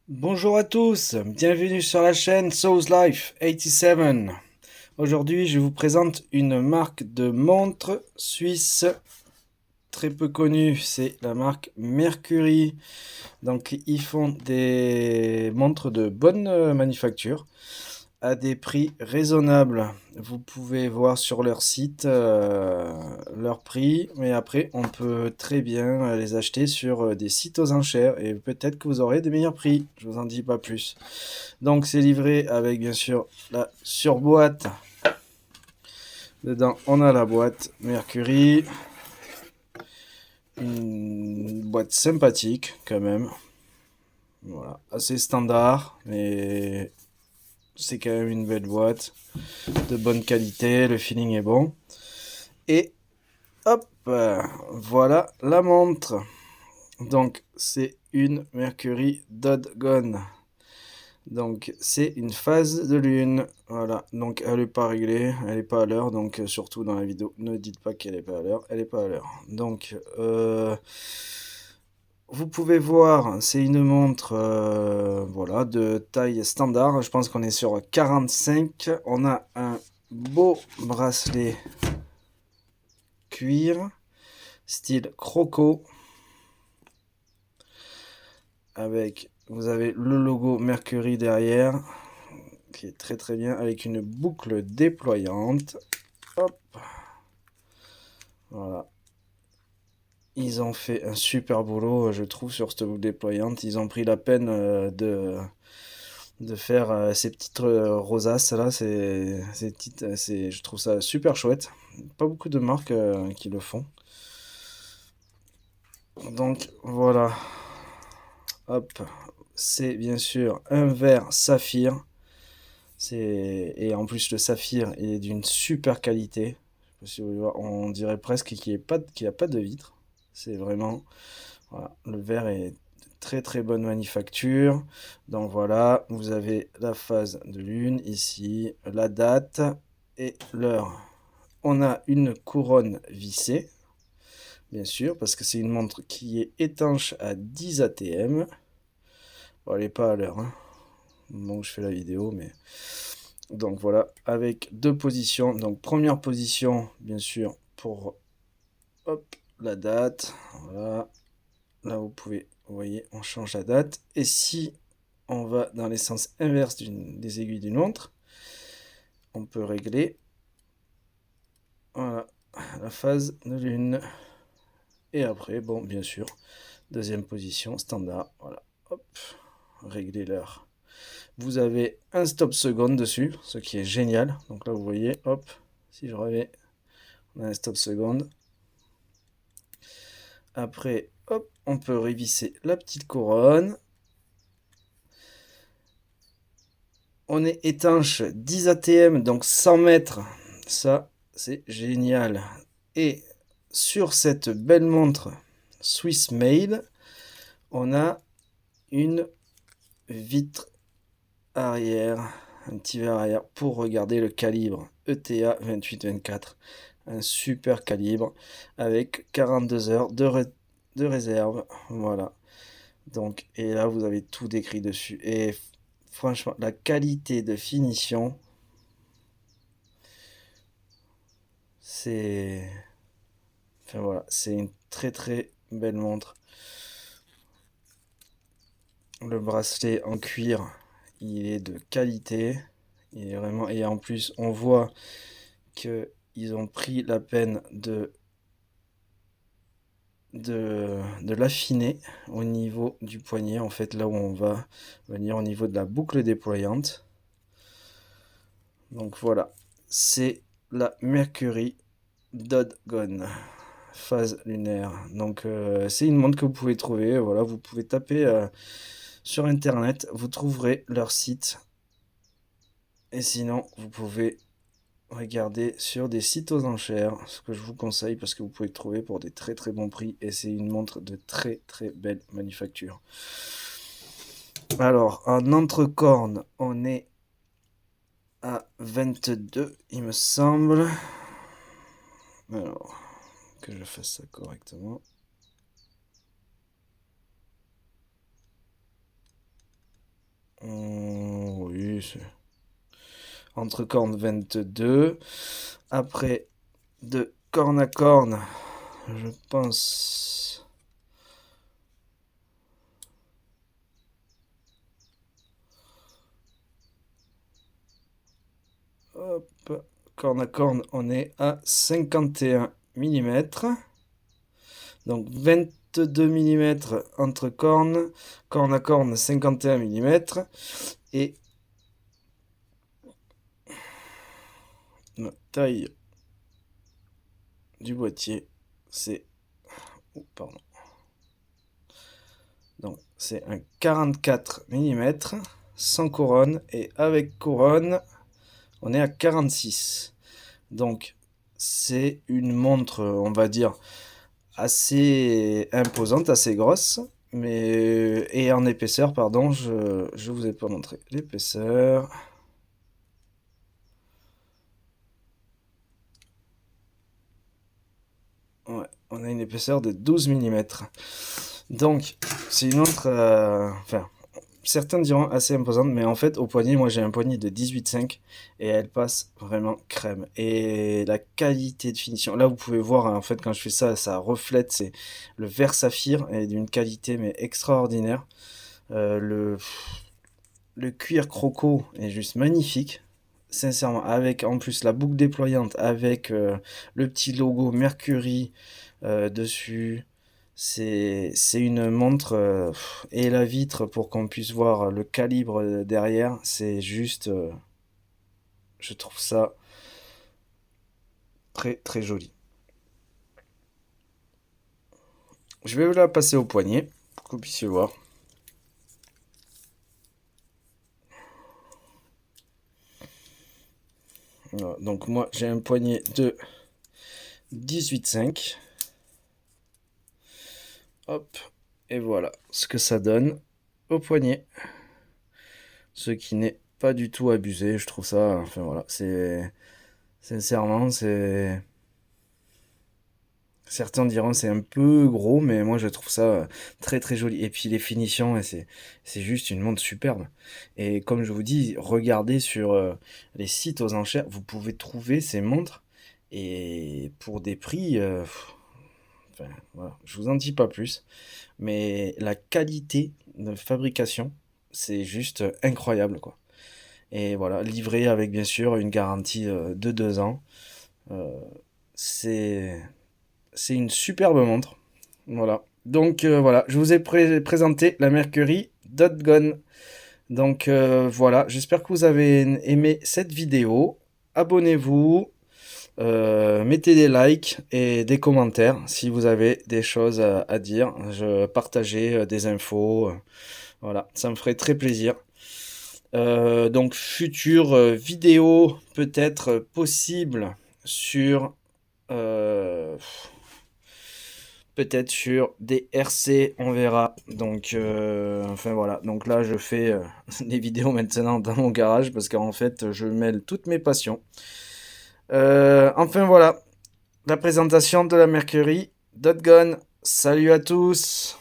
Bonjour à tous, bienvenue sur la chaîne Souls Life 87. Aujourd'hui, je vous présente une marque de montres suisse très peu connue, c'est la marque Mercury. Donc, ils font des montres de bonne manufacture à des prix raisonnables. Vous pouvez voir sur leur site leur prix, mais après on peut très bien les acheter sur des sites aux enchères et peut-être que vous aurez des meilleurs prix. Je vous en dis pas plus. Donc c'est livré avec bien sûr la surboîte. Dedans on a la boîte Mercury, une boîte sympathique quand même. Voilà, assez standard, mais c'est quand même une belle boîte de bonne qualité, le feeling est bon. Et hop, voilà la montre. Donc c'est une Mercury Dodgone. Donc c'est une phase de lune. Voilà, donc elle n'est pas réglée, elle n'est pas à l'heure. Donc surtout dans la vidéo, ne dites pas qu'elle n'est pas à l'heure, elle n'est pas à l'heure. Donc vous pouvez voir, c'est une montre voilà, de taille standard. Je pense qu'on est sur 45. On a un beau bracelet cuir, style croco, avec, vous avez le logo Mercury derrière, qui est très très bien, avec une boucle déployante. Hop, voilà. Ils ont fait un super boulot, je trouve, sur cette boucle déployante. Ils ont pris la peine de faire ces petites rosaces là, ces petites, je trouve ça super chouette. Pas beaucoup de marques qui le font. Donc voilà, hop, c'est bien sûr un verre saphir. Et en plus le saphir est d'une super qualité. Je sais pas si vous voulez voir, on dirait presque qu'il n'y a pas de vitre. C'est vraiment, voilà, le verre est de très très bonne manufacture. Donc voilà, vous avez la phase de lune ici, la date et l'heure. On a une couronne vissée, bien sûr, parce que c'est une montre qui est étanche à 10 ATM. Bon, elle n'est pas à l'heure, hein. Donc je fais la vidéo, mais donc voilà, avec deux positions. Donc première position, bien sûr, pour hop, la date. Voilà. Là, vous voyez, on change la date. Et si on va dans les sens inverse des aiguilles d'une montre, on peut régler, voilà, la phase de lune. Et après, bon, bien sûr, deuxième position, standard. Voilà, hop, régler l'heure. Vous avez un stop seconde dessus, ce qui est génial. Donc là, vous voyez, hop, si je reviens, on a un stop seconde. Après, hop, on peut révisser la petite couronne. On est étanche 10 ATM, donc 100 mètres. Ça, c'est génial. Et sur cette belle montre Swiss Made, on a une vitre arrière, un petit verre arrière pour regarder le calibre ETA 28-24. Un super calibre avec 42 heures de réserve. Voilà. Donc, et là, vous avez tout décrit dessus. Et franchement, la qualité de finition, c'est... Enfin voilà, c'est une très très belle montre. Le bracelet en cuir, il est de qualité. Il est vraiment... Et en plus, on voit que ils ont pris la peine de l'affiner au niveau du poignet, en fait, là où on va venir au niveau de la boucle déployante. Donc voilà, c'est la Mercury Dodgone phase lunaire. Donc c'est une montre que vous pouvez trouver. Voilà, vous pouvez taper sur internet, vous trouverez leur site. Et sinon, vous pouvez regarder sur des sites aux enchères, ce que je vous conseille parce que vous pouvez le trouver pour des très très bons prix et c'est une montre de très très belle manufacture. Alors, en entrecorne, on est à 22, il me semble. Alors, que je fasse ça correctement. oui, entre cornes 22. Après, de corne à corne, je pense. Hop, corne à corne, on est à 51 mm. Donc 22 mm entre cornes, corne à corne 51 mm. Et la taille du boîtier, c'est... Oh, pardon. Donc c'est un 44 mm sans couronne, et avec couronne, on est à 46. Donc c'est une montre, on va dire, assez imposante, assez grosse. Mais... Et en épaisseur, pardon, je vous ai pas montré l'épaisseur. Ouais, on a une épaisseur de 12 mm. Donc, c'est une montre, enfin, certains diront assez imposante, mais en fait, au poignet, moi j'ai un poignet de 18,5 et elle passe vraiment crème. Et la qualité de finition, là vous pouvez voir, en fait, quand je fais ça, ça reflète, c'est le vert saphir est d'une qualité mais extraordinaire. Le cuir croco est juste magnifique. Sincèrement, avec en plus la boucle déployante, avec le petit logo Mercury dessus. C'est une montre et la vitre pour qu'on puisse voir le calibre derrière. C'est juste, je trouve ça très très joli. Je vais vous la passer au poignet pour que vous puissiez voir. Voilà, donc moi j'ai un poignet de 18,5. Hop, et voilà ce que ça donne au poignet. Ce qui n'est pas du tout abusé, je trouve ça. Enfin voilà, c'est. Sincèrement, c'est. Certains diront c'est un peu gros, mais moi je trouve ça très très joli. Et puis les finitions, c'est juste une montre superbe. Et comme je vous dis, regardez sur les sites aux enchères, vous pouvez trouver ces montres et pour des prix. Enfin, voilà, je vous en dis pas plus, mais la qualité de fabrication, c'est juste incroyable, quoi. Et voilà, livré avec bien sûr une garantie de 2 ans. Euh, c'est c'est une superbe montre. Voilà. Donc voilà, je vous ai présenté la Mercury Dot Gun. Donc voilà, j'espère que vous avez aimé cette vidéo. Abonnez-vous, mettez des likes et des commentaires si vous avez des choses à dire. Je partageais des infos. Voilà, ça me ferait très plaisir. Donc future vidéo peut-être possible sur euh, peut-être sur des RC, on verra. Donc enfin voilà, donc là je fais des vidéos maintenant dans mon garage parce qu'en fait je mêle toutes mes passions. Enfin voilà, la présentation de la Mercury Dot Gun. Salut à tous.